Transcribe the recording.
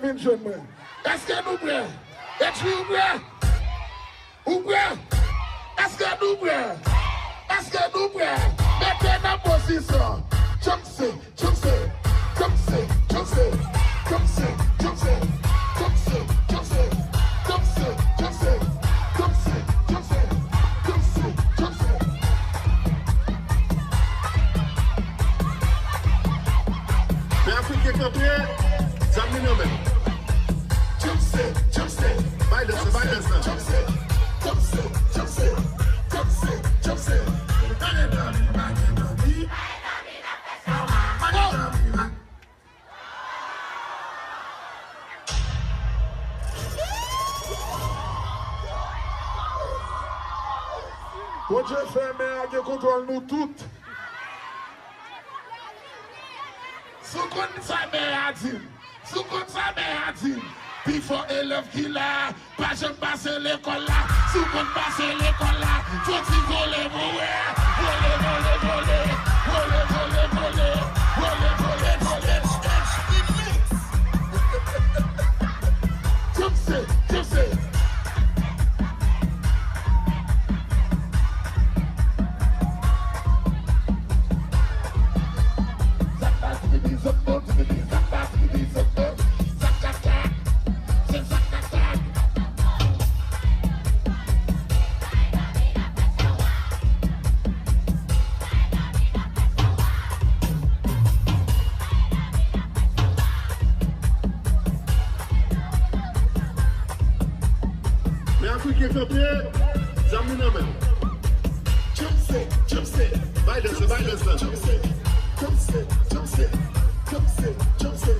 vin joun mwen. Eske nou bre? Etri ou bre? Ou bre? Eske nou bre? Eske nou bre? Mette nan posisyon. Tchanmse, Tchanmse, Tchanmse, Tchanmse, Tchanmse, Tchanmse, Tchanmse, Tchanmse, Tchanmse, Tchanmse, Tchanmse, Tchanmse, Tchanmse, Tchanmse. Mais Afriken Ak Zami nou men. Tchanmse, Tchanmse, Violence. Tchanmse, Tchanmse, Tchanmse, Tchanmse, Tchanmse. Bon Dieu fait mais il contrôle nous toutes. Sous compte ça mais a dit. Sous compte ça mais a dit. Puis faut élève qui là, pas jamais passer l'école là. Sous compte passer l'école là, faut-il voler, voler, voler, voler, voler, voler, voler, voler, voler, voler, voler. Tchanmse, Tchanmse. Mais Afriken Ak Zami nou men. Tchanmse, Tchanmse. Violence. Tchanmse, Tchanmse, Tchanmse, Tchanmse, Tchanmse.